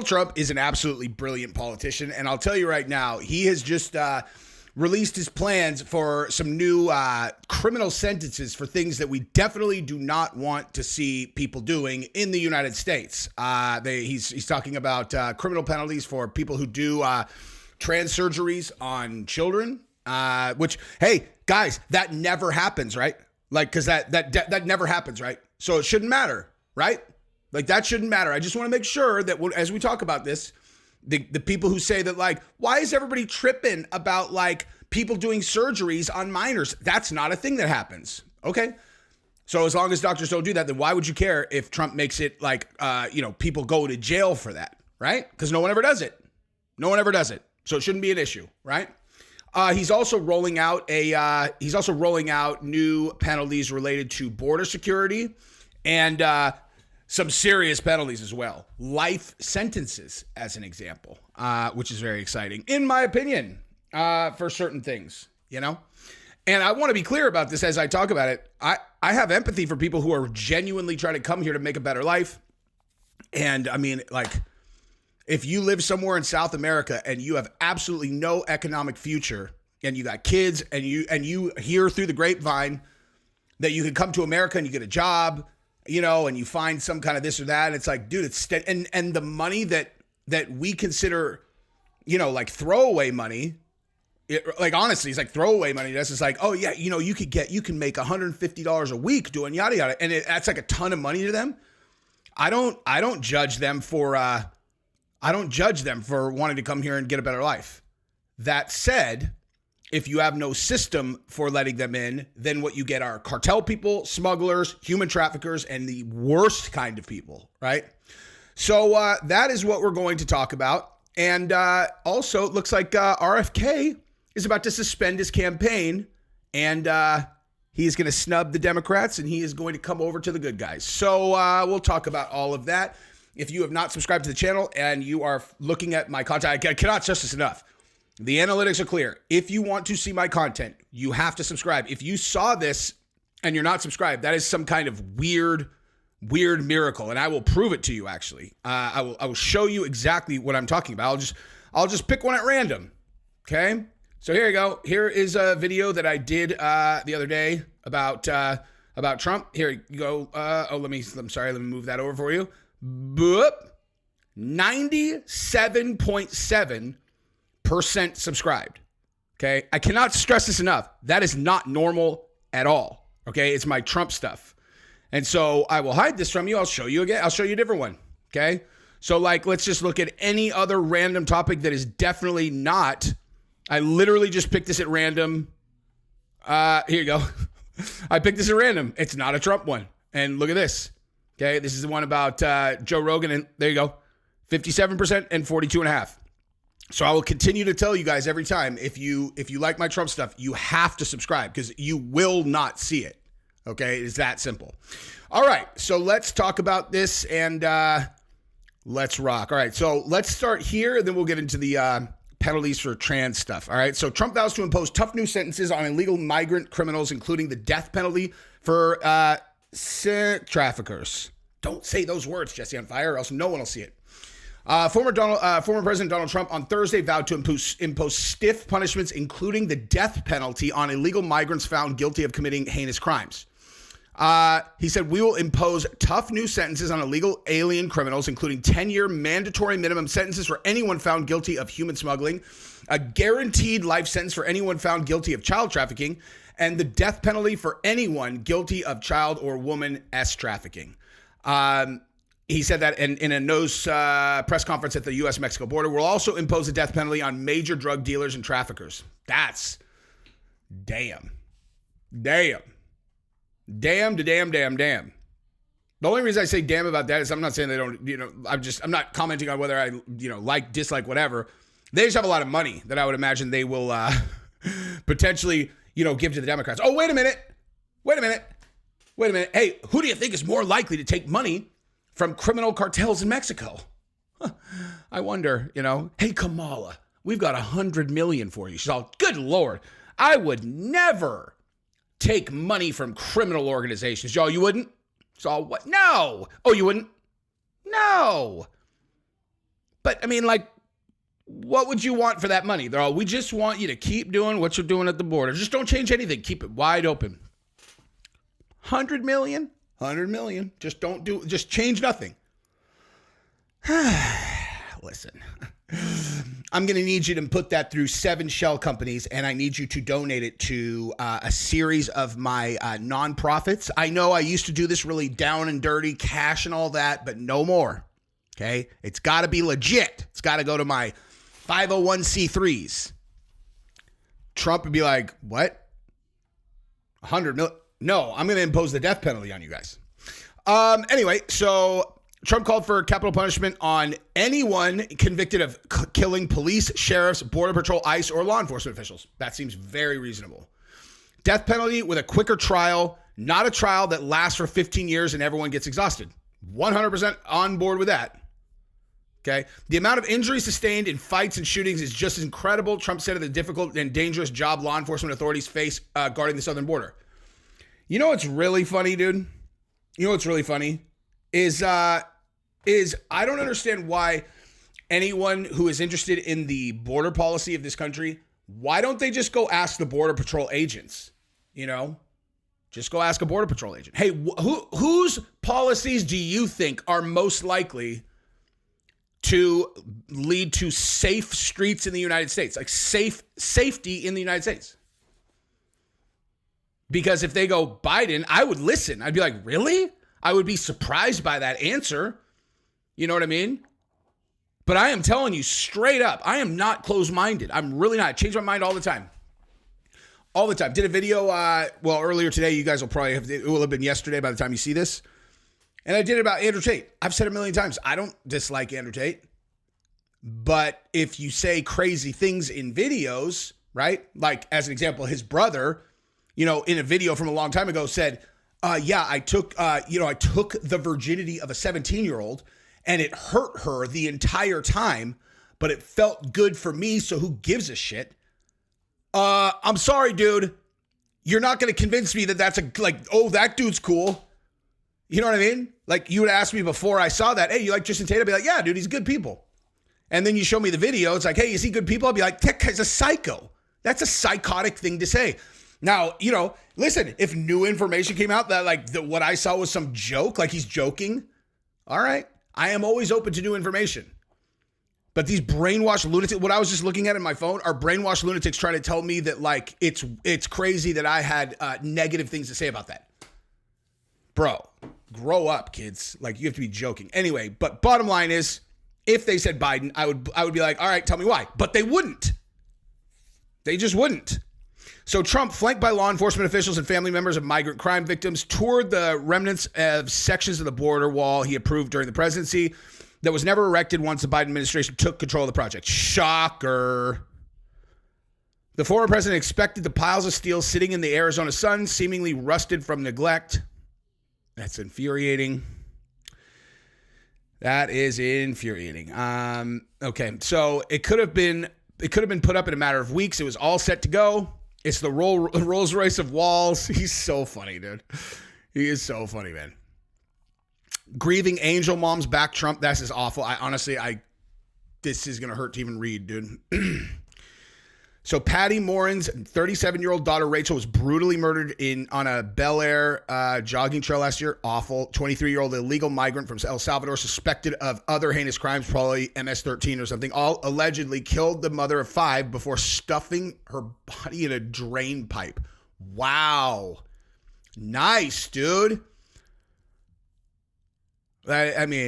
Donald Trump is an absolutely brilliant politician, and I'll tell you right now, he has just released his plans for some new criminal sentences for things that we definitely do not want to see people doing in the United States. He's talking about criminal penalties for people who do trans surgeries on children, which, hey, guys, that never happens, right? Like, because that never happens, right? So it shouldn't matter, right? Like, that shouldn't matter. I just want to make sure that as we talk about this, the people who say that, like, why is everybody tripping about, like, people doing surgeries on minors? That's not a thing that happens. Okay. So as long as doctors don't do that, then why would you care if Trump makes it like, people go to jail for that, right? Because no one ever does it. No one ever does it. So it shouldn't be an issue, right? He's also rolling out new penalties related to border security and some serious penalties as well. Life sentences, as an example, which is very exciting, in my opinion, for certain things, you know? And I want to be clear about this as I talk about it. I have empathy for people who are genuinely trying to come here to make a better life. And I mean, like, if you live somewhere in South America and you have absolutely no economic future and you got kids and you hear through the grapevine that you can come to America and you get a job, you know, and you find some kind of this or that, it's like, dude, it's and the money that we consider, you know, like throwaway money, like, honestly, it's like throwaway money. That's just like, oh yeah, you know, you can make $150 a week doing yada yada, and that's like a ton of money to them. I don't judge them for wanting to come here and get a better life. That said, if you have no system for letting them in, then what you get are cartel people, smugglers, human traffickers, and the worst kind of people, right? So that is what we're going to talk about. And also, it looks like RFK is about to suspend his campaign, and he is going to snub the Democrats, and he is going to come over to the good guys. So we'll talk about all of that. If you have not subscribed to the channel and you are looking at my content, I cannot stress this enough. The analytics are clear. If you want to see my content, you have to subscribe. If you saw this and you're not subscribed, that is some kind of weird miracle, and I will prove it to you. Actually, I will show you exactly what I'm talking about. I'll just pick one at random. Okay, so here you go. Here is a video that I did the other day about Trump. Here you go. Let me move that over for you. Boop. 97.7% subscribed. Okay. I cannot stress this enough. That is not normal at all. Okay. It's my Trump stuff. And so I will hide this from you. I'll show you again. I'll show you a different one. Okay. So, like, let's just look at any other random topic that is definitely not. I literally just picked this at random. Here you go. I picked this at random. It's not a Trump one. And look at this. Okay, this is the one about Joe Rogan, and there you go, 57% and 42.5%. So I will continue to tell you guys every time, if you like my Trump stuff, you have to subscribe because you will not see it. Okay, it's that simple. All right, so let's talk about this and let's rock. All right, so let's start here, and then we'll get into the penalties for trans stuff. All right, so Trump vows to impose tough new sentences on illegal migrant criminals, including the death penalty for traffickers. Don't say those words, Jesse on Fire, or else no one will see it. Former President Donald Trump on Thursday vowed to impose stiff punishments, including the death penalty, on illegal migrants found guilty of committing heinous crimes. He said, we will impose tough new sentences on illegal alien criminals, including 10-year mandatory minimum sentences for anyone found guilty of human smuggling, a guaranteed life sentence for anyone found guilty of child trafficking, and the death penalty for anyone guilty of child or woman trafficking. He said that in a nose press conference at the U.S.-Mexico border. We'll also impose a death penalty on major drug dealers and traffickers. That's damn. The only reason I say damn about that is I'm not saying they don't, I'm not commenting on whether I, like, dislike, whatever. They just have a lot of money that I would imagine they will potentially, give to the Democrats. Oh, wait a minute. Hey, who do you think is more likely to take money from criminal cartels in Mexico? I wonder, hey, Kamala, we've got $100 million for you. She's all, good Lord, I would never take money from criminal organizations. Y'all, you wouldn't? So what? No. Oh, you wouldn't? No. But I mean, like, what would you want for that money? They're all, we just want you to keep doing what you're doing at the border. Just don't change anything. Keep it wide open. 100 million? 100 million. Just change nothing. Listen, I'm going to need you to put that through 7 shell companies, and I need you to donate it to a series of my nonprofits. I know I used to do this really down and dirty, cash and all that, but no more. Okay? It's got to be legit. It's got to go to my 501c3s. Trump would be like, what? 100 million? No, I'm going to impose the death penalty on you guys. Anyway, so Trump called for capital punishment on anyone convicted of killing police, sheriffs, border patrol, ICE, or law enforcement officials. That seems very reasonable. Death penalty with a quicker trial, not a trial that lasts for 15 years and everyone gets exhausted. 100% on board with that. Okay. The amount of injuries sustained in fights and shootings is just as incredible, Trump said, of the difficult and dangerous job law enforcement authorities face guarding the southern border. You know what's really funny, dude? You know what's really funny? Is I don't understand why anyone who is interested in the border policy of this country, why don't they just go ask the Border Patrol agents? You know? Just go ask a Border Patrol agent. Hey, whose policies do you think are most likely to lead to safe streets in the United States? Like safety in the United States? Because if they go Biden, I would listen. I'd be like, really? I would be surprised by that answer. You know what I mean? But I am telling you straight up, I am not closed-minded. I'm really not. I change my mind all the time. All the time. Did a video, earlier today. You guys will probably it will have been yesterday by the time you see this. And I did it about Andrew Tate. I've said it a million times. I don't dislike Andrew Tate. But if you say crazy things in videos, right? Like, as an example, his brother, in a video from a long time ago said, I took the virginity of a 17-year-old and it hurt her the entire time, but it felt good for me, so who gives a shit? I'm sorry, dude. You're not going to convince me that that's that dude's cool. You know what I mean? Like, you would ask me before I saw that, hey, you like Tristan Tate? I'd be like, yeah, dude, he's good people. And then you show me the video. It's like, hey, is he good people? I'd be like, that guy's a psycho. That's a psychotic thing to say. Now, listen, if new information came out that what I saw was some joke, like he's joking, all right, I am always open to new information. But these brainwashed lunatics, what I was just looking at in my phone, are brainwashed lunatics trying to tell me that it's crazy that I had negative things to say about that. Bro, grow up, kids. You have to be joking. Anyway, but bottom line is, if they said Biden, I would be like, all right, tell me why. But they wouldn't. They just wouldn't. So Trump, flanked by law enforcement officials and family members of migrant crime victims, toured the remnants of sections of the border wall he approved during the presidency that was never erected once the Biden administration took control of the project. Shocker. The former president expected the piles of steel sitting in the Arizona sun, seemingly rusted from neglect. That's infuriating. That is infuriating. Okay, so it could have been put up in a matter of weeks. It was all set to go. It's the Rolls Royce of walls. He's so funny, dude. He is so funny, man. Grieving angel moms back Trump. That's just awful. This is going to hurt to even read, dude. So Patty Morin's 37-year-old daughter, Rachel, was brutally murdered on a Bel Air jogging trail last year. Awful. 23-year-old illegal migrant from El Salvador, suspected of other heinous crimes, probably MS-13 or something, all allegedly killed the mother of 5 before stuffing her body in a drain pipe. Wow. Nice, dude. Jeez.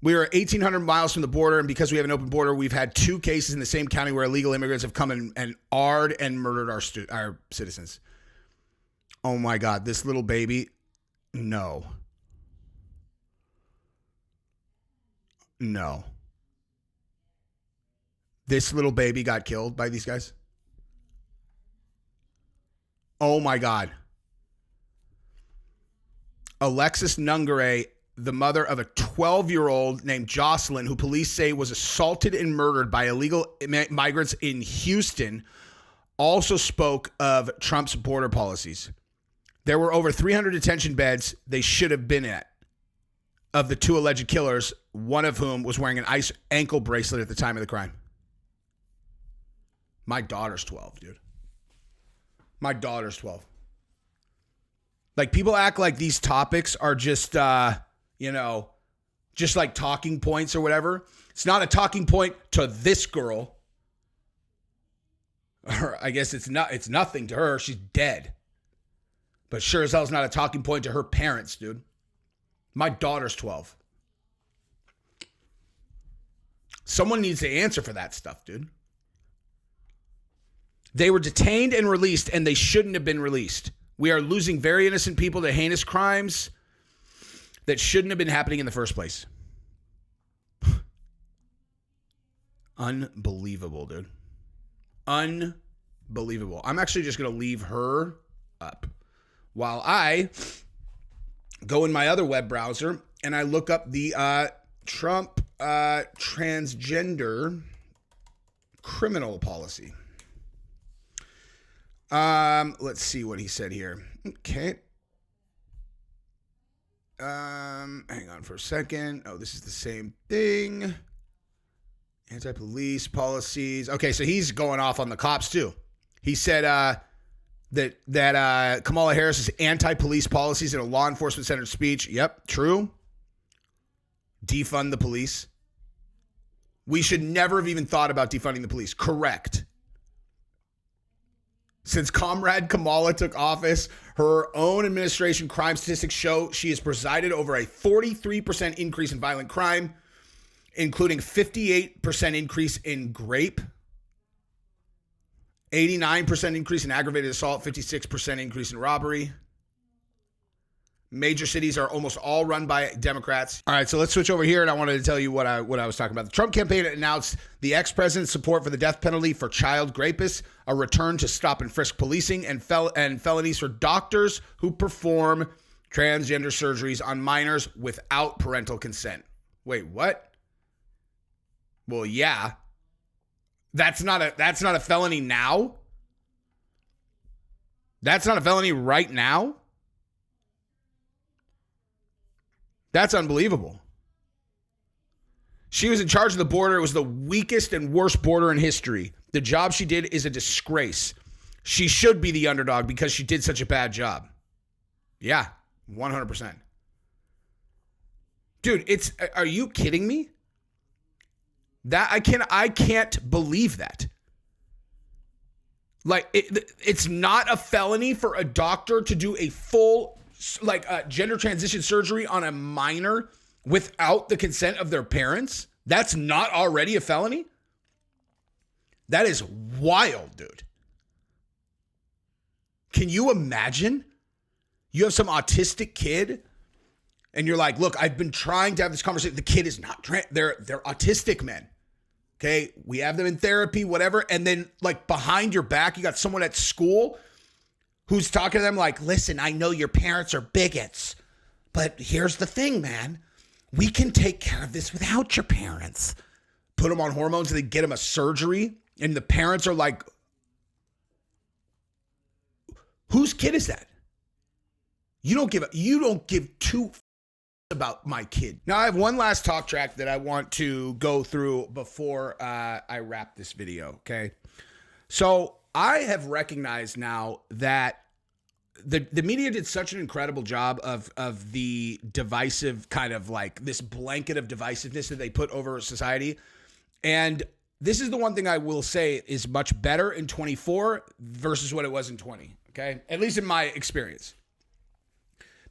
We are 1,800 miles from the border, and because we have an open border, we've had 2 cases in the same county where illegal immigrants have come and AR'd and murdered our citizens. Oh my God, this little baby. No. This little baby got killed by these guys. Oh my God. Alexis Nungare, the mother of a 12-year-old named Jocelyn, who police say was assaulted and murdered by illegal migrants in Houston, also spoke of Trump's border policies. There were over 300 detention beds they should have been at. of the 2 alleged killers, one of whom was wearing an ice ankle bracelet at the time of the crime. My daughter's 12, dude. My daughter's 12. Like, people act like these topics are just, just like talking points or whatever. It's not a talking point to this girl. Or I guess it's nothing to her. She's dead. But sure as hell's not a talking point to her parents, dude. My daughter's 12. Someone needs to answer for that stuff, dude. They were detained and released, and they shouldn't have been released. We are losing very innocent people to heinous crimes that shouldn't have been happening in the first place. Unbelievable, dude. Unbelievable. I'm actually just going to leave her up while I go in my other web browser and I look up the Trump transgender criminal policy. Let's see what he said here. Okay. Hang on for a second. Oh, this is the same thing. Anti-police policies. Okay, so he's going off on the cops too. He said that Kamala Harris's anti-police policies in a law enforcement-centered speech. Yep, true. Defund the police. We should never have even thought about defunding the police. Correct. Since Comrade Kamala took office, her own administration crime statistics show she has presided over a 43% increase in violent crime, including 58% increase in rape, 89% increase in aggravated assault, 56% increase in robbery. Major cities are almost all run by Democrats. All right, so let's switch over here, and I wanted to tell you what I was talking about. The Trump campaign announced the ex-president's support for the death penalty for child rapists, a return to stop and frisk policing, and felonies for doctors who perform transgender surgeries on minors without parental consent. Wait, what? Well, yeah. That's not a felony now? That's not a felony right now? That's unbelievable. She was in charge of the border. It was the weakest and worst border in history. The job she did is a disgrace. She should be the underdog because she did such a bad job. Yeah, 100%. Dude, are you kidding me? That I can't believe that. Like, it's not a felony for a doctor to do a full gender transition surgery on a minor without the consent of their parents. That's not already a felony? That is wild, dude. Can you imagine? You have some autistic kid and you're like, look, I've been trying to have this conversation. The kid is not, they're autistic men. Okay. We have them in therapy, whatever. And then like behind your back, you got someone at school who's talking to them like, listen, I know your parents are bigots, but here's the thing, man. We can take care of this without your parents. Put them on hormones and they get them a surgery. And the parents are like, whose kid is that? You don't give two about my kid. Now I have one last talk track that I want to go through before I wrap this video. Okay. So I have recognized now that the media did such an incredible job of the divisive kind of like this blanket of divisiveness that they put over society. And this is the one thing I will say is much better in 24 versus what it was in 20. Okay. At least in my experience.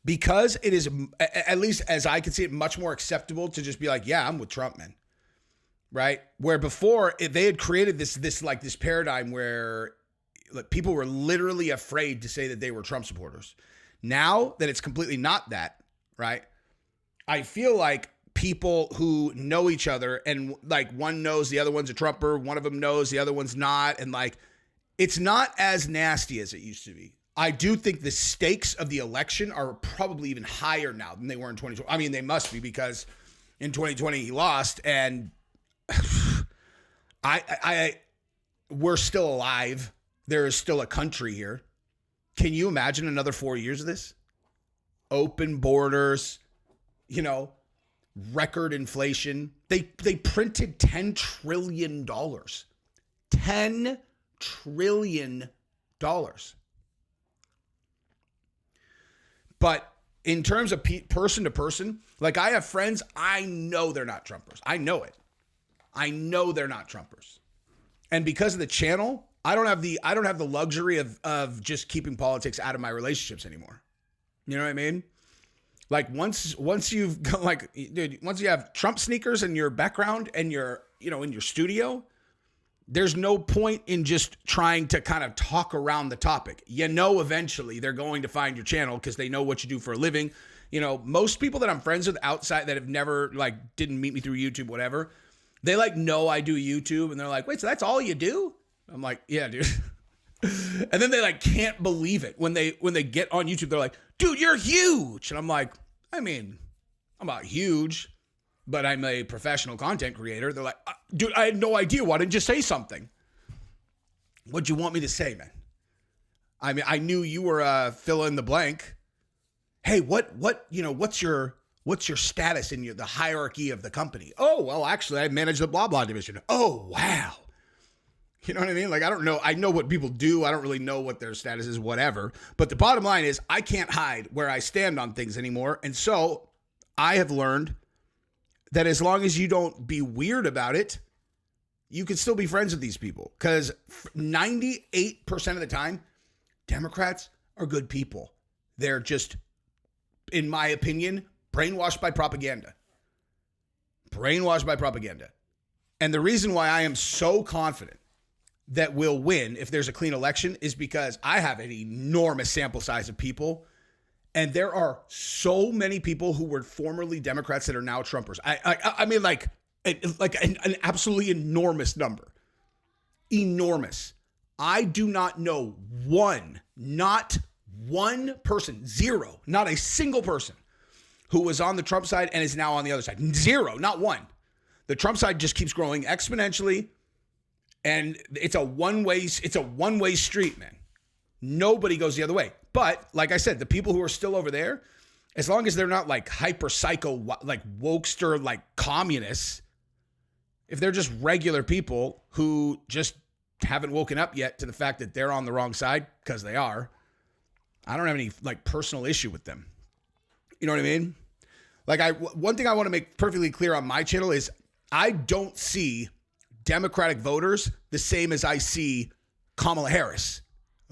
Because it is, at least as I can see it, much more acceptable to just be like, yeah, I'm with Trump, man. Right? Where before they had created this paradigm where like, people were literally afraid to say that they were Trump supporters. Now that it's completely not that, right? I feel like people who know each other and like one knows the other one's a Trumper, one of them knows the other one's not. And like, it's not as nasty as it used to be. I do think the stakes of the election are probably even higher now than they were in 2020. I mean, they must be because in 2020 he lost and we're still alive. There is still a country here. Can you imagine another 4 years of this? Open borders, record inflation. They printed $10 trillion. $10 trillion. But in terms of person to person, like I have friends, I know they're not Trumpers. I know it. I know they're not Trumpers. And because of the channel, I don't have the luxury of just keeping politics out of my relationships anymore. You know what I mean? Like once you've got like, dude, once you have Trump sneakers in your background and you're, in your studio, there's no point in just trying to kind of talk around the topic. Eventually they're going to find your channel because they know what you do for a living. Most people that I'm friends with outside that have never didn't meet me through YouTube, whatever, they know I do YouTube and they're like, wait, so that's all you do? I'm like, yeah, dude. And then they can't believe it when they get on YouTube. They're like, dude, you're huge. And I'm like, I'm not huge, but I'm a professional content creator. They're like, dude, I had no idea. Why didn't you say something? What'd you want me to say, man? I knew you were fill in the blank. Hey, what's your status in the hierarchy of the company? Oh, well, actually, I manage the blah, blah division. Oh, wow. You know what I mean? I don't know. I know what people do. I don't really know what their status is, whatever. But the bottom line is I can't hide where I stand on things anymore. And so I have learned that as long as you don't be weird about it, you can still be friends with these people. Because 98% of the time, Democrats are good people. They're just, in my opinion, brainwashed by propaganda. Brainwashed by propaganda. And the reason why I am so confident that we'll win if there's a clean election is because I have an enormous sample size of people. And there are so many people who were formerly Democrats that are now Trumpers. I mean, an absolutely enormous number. Enormous. I do not know not one person, zero, not a single person who was on the Trump side and is now on the other side. Zero, not one. The Trump side just keeps growing exponentially. And it's a one-way street, man. Nobody goes the other way. But like I said, the people who are still over there, as long as they're not hyper psycho, wokester, communists, if they're just regular people who just haven't woken up yet to the fact that they're on the wrong side, because they are, I don't have any personal issue with them. You know what I mean? One thing I want to make perfectly clear on my channel is I don't see Democratic voters the same as I see Kamala Harris.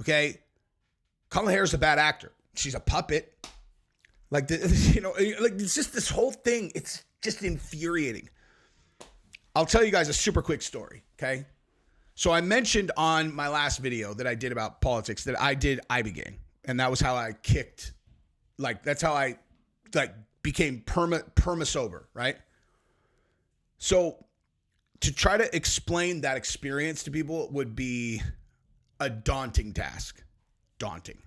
Okay? Kamala Harris is a bad actor. She's a puppet. It's just this whole thing. It's just infuriating. I'll tell you guys a super quick story. Okay? So I mentioned on my last video that I did about politics that I did Ibogaine. And that was how I kicked, that's how I became perma sober, right? So to try to explain that experience to people would be a daunting task. Daunting.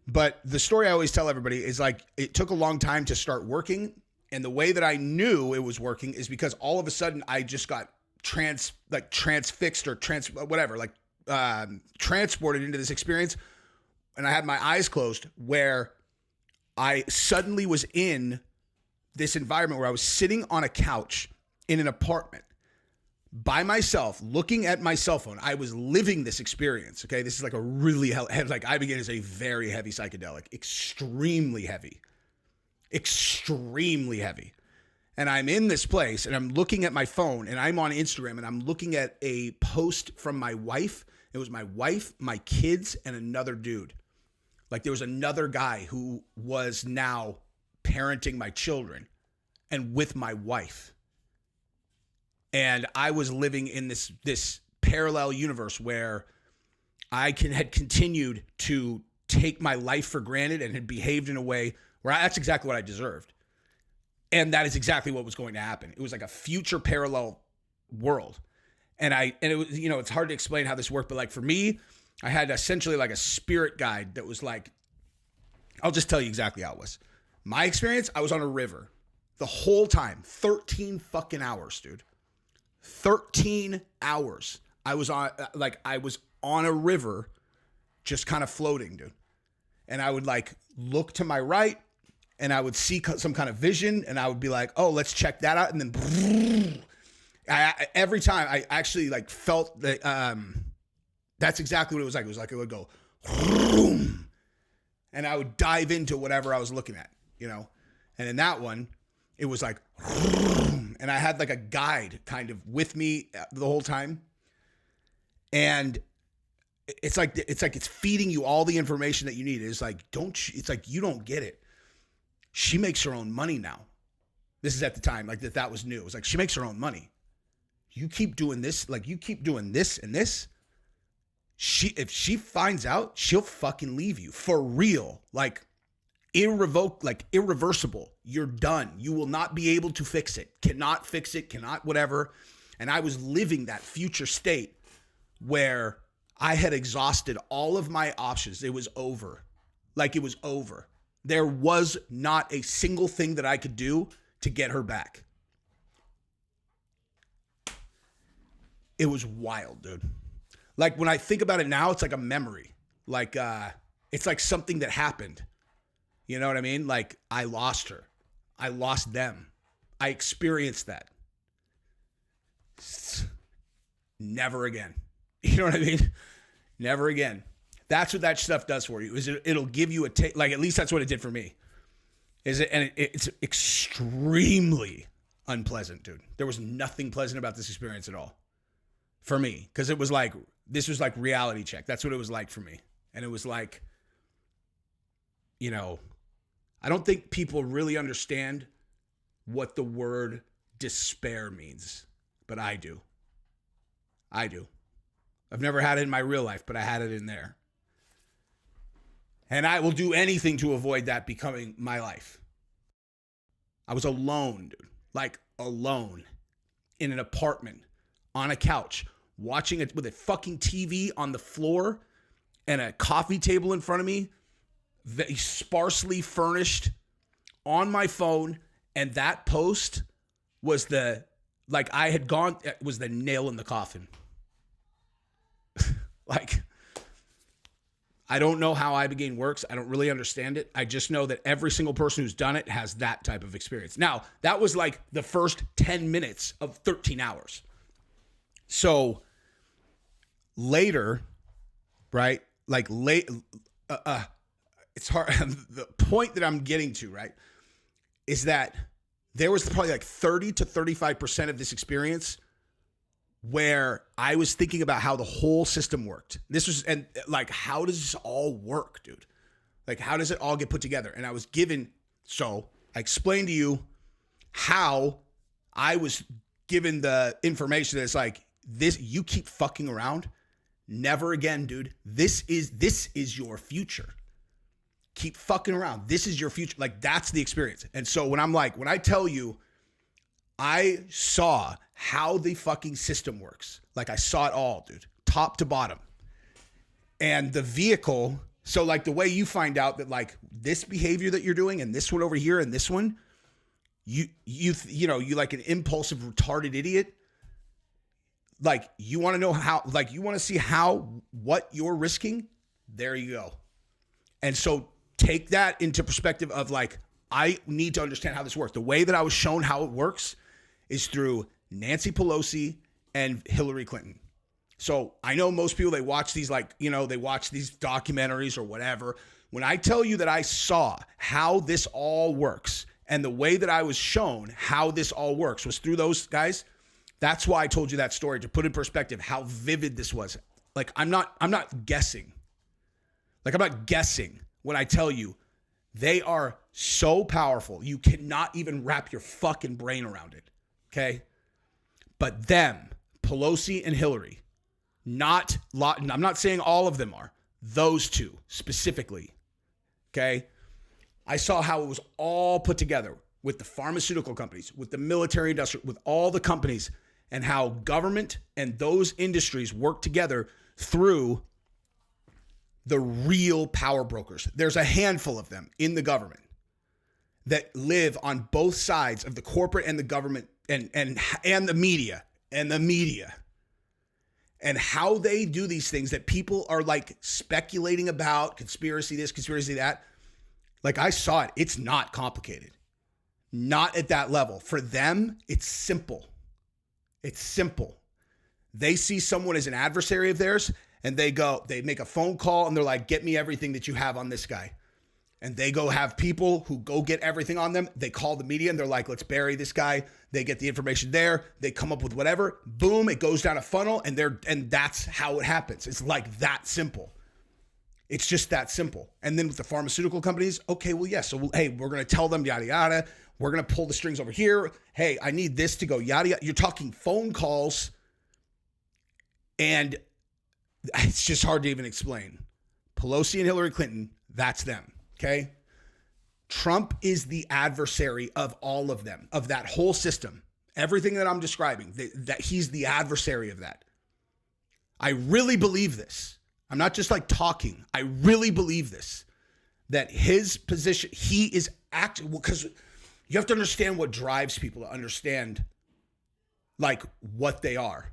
But the story I always tell everybody is it took a long time to start working. And the way that I knew it was working is because all of a sudden I just got transfixed or transported into this experience. And I had my eyes closed where I suddenly was in this environment where I was sitting on a couch in an apartment by myself, looking at my cell phone. I was living this experience. Okay. This is a really heavy, Ibogaine is a very heavy psychedelic, extremely heavy. And I'm in this place and I'm looking at my phone and I'm on Instagram and I'm looking at a post from my wife. It was my wife, my kids, and another dude. There was another guy who was now parenting my children and with my wife. And I was living in this parallel universe where I had continued to take my life for granted and had behaved in a way where that's exactly what I deserved. And that is exactly what was going to happen. It was a future parallel world. And it was, it's hard to explain how this worked, but for me, I had essentially a spirit guide that was I'll just tell you exactly how it was. My experience, I was on a river the whole time, 13 fucking hours, dude. 13 hours. I was on a river just kind of floating, dude. And I would look to my right and I would see some kind of vision, and I would be like, oh, let's check that out. And then every time I actually like felt that that's exactly what it was like. It was like it would go, and I would dive into whatever I was looking at, you know? And in that one, it was like, and I had like a guide kind of with me the whole time. And it's like it's feeding you all the information that you need. It's like, it's like, you don't get it. She makes her own money now. This is at the time, like that was new. It was like, she makes her own money. You keep doing this, like you keep doing this and this. If she finds out, she'll fucking leave you for real. Like irreversible. You're done. You will not be able to fix it. Cannot fix it, cannot whatever. And I was living that future state where I had exhausted all of my options. It was over. Like it was over. There was not a single thing that I could do to get her back. It was wild, dude. Like when I think about it now, it's like a memory. Like it's like something that happened. You know what I mean? Like I lost her. I lost them. I experienced that. Never again. You know what I mean? Never again. That's what that stuff does for you. Is it'll give you like at least that's what it did for me. It's extremely unpleasant, dude. There was nothing pleasant about this experience at all for me, because it was like this was like reality check. That's what it was like for me. And it was like, you know, I don't think people really understand what the word despair means, but I do. I do. I've never had it in my real life, but I had it in there. And I will do anything to avoid that becoming my life. I was alone, dude. Like alone in an apartment on a couch, watching it with a fucking TV on the floor and a coffee table in front of me, very sparsely furnished, on my phone. And that post was the nail in the coffin. Like, I don't know how ibogaine works. I don't really understand it. I just know that every single person who's done it has that type of experience. Now, that was like the first 10 minutes of 13 hours. So later, right? Like it's hard. The point that I'm getting to, right, is that there was probably like 30 to 35% of this experience where I was thinking about how the whole system worked. And like, how does this all work, dude? Like, how does it all get put together? And I was so I explained to you how I was given the information that's like, this, you keep fucking around. Never again, dude. This is your future. Keep fucking around. This is your future. Like, that's the experience. And so when I tell you, I saw how the fucking system works. Like, I saw it all, dude, top to bottom. And the vehicle, so like the way you find out that like this behavior that you're doing and this one over here and this one, you like an impulsive, retarded idiot. Like, you want to know how, like, you want to see what you're risking. There you go. And so take that into perspective of like, I need to understand how this works. The way that I was shown how it works is through Nancy Pelosi and Hillary Clinton. So I know most people, they watch these they watch these documentaries or whatever. When I tell you that I saw how this all works and the way that I was shown how this all works was through those guys, that's why I told you that story, to put in perspective how vivid this was. Like, I'm not guessing. Like, I'm not guessing when I tell you they are so powerful. You cannot even wrap your fucking brain around it. Okay? But them, Pelosi and Hillary, I'm not saying all of them are, those two specifically. Okay? I saw how it was all put together with the pharmaceutical companies, with the military industrial, with all the companies, and how government and those industries work together through the real power brokers. There's a handful of them in the government that live on both sides of the corporate and the government and the media and how they do these things that people are like speculating about, conspiracy this, conspiracy that. Like, I saw it. It's not complicated. Not at that level. For them, it's simple. It's simple. They see someone as an adversary of theirs, and they make a phone call, and they're like, get me everything that you have on this guy. And they go have people who go get everything on them. They call the media, and they're like, let's bury this guy. They get the information there. They come up with whatever. Boom, it goes down a funnel, and that's how it happens. It's like that simple. It's just that simple. And then with the pharmaceutical companies, okay, well, yeah. So, hey, we're going to tell them yada, yada. We're going to pull the strings over here. Hey, I need this to go yada, yada. You're talking phone calls, and it's just hard to even explain. Pelosi and Hillary Clinton, that's them, okay? Trump is the adversary of all of them, of that whole system. Everything that I'm describing, that he's the adversary of that. I really believe this. I'm not just like talking. I really believe this, that his position, he is acting, because you have to understand what drives people to understand like what they are.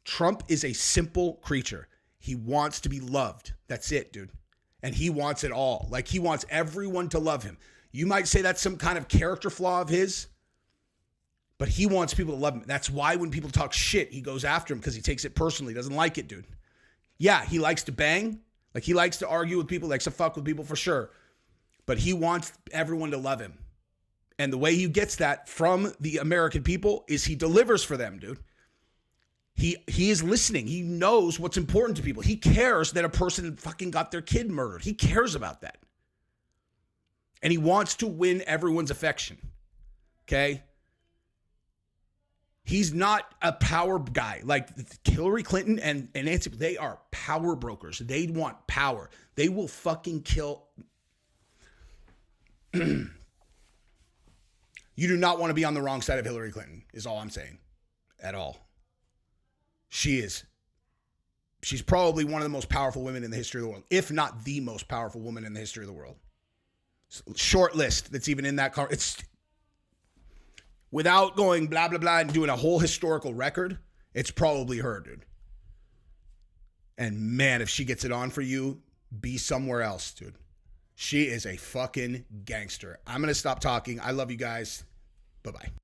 Trump is a simple creature. He wants to be loved. That's it, dude. And he wants it all. Like, he wants everyone to love him. You might say that's some kind of character flaw of his, but he wants people to love him. That's why when people talk shit, he goes after him, because he takes it personally. He doesn't like it, dude. Yeah, he likes to bang. Like, he likes to argue with people, likes to fuck with people for sure. But he wants everyone to love him. And the way he gets that from the American people is he delivers for them, dude. He is listening. He knows what's important to people. He cares that a person fucking got their kid murdered. He cares about that. And he wants to win everyone's affection. Okay? He's not a power guy. Like Hillary Clinton and Nancy, they are power brokers. They want power. They will fucking kill. You do not want to be on the wrong side of Hillary Clinton, is all I'm saying. At all. She's probably one of the most powerful women in the history of the world, if not the most powerful woman in the history of the world. Short list that's even in that car. It's without going blah, blah, blah and doing a whole historical record, it's probably her, dude. And man, if she gets it on for you, be somewhere else, dude. She is a fucking gangster. I'm going to stop talking. I love you guys. Bye-bye.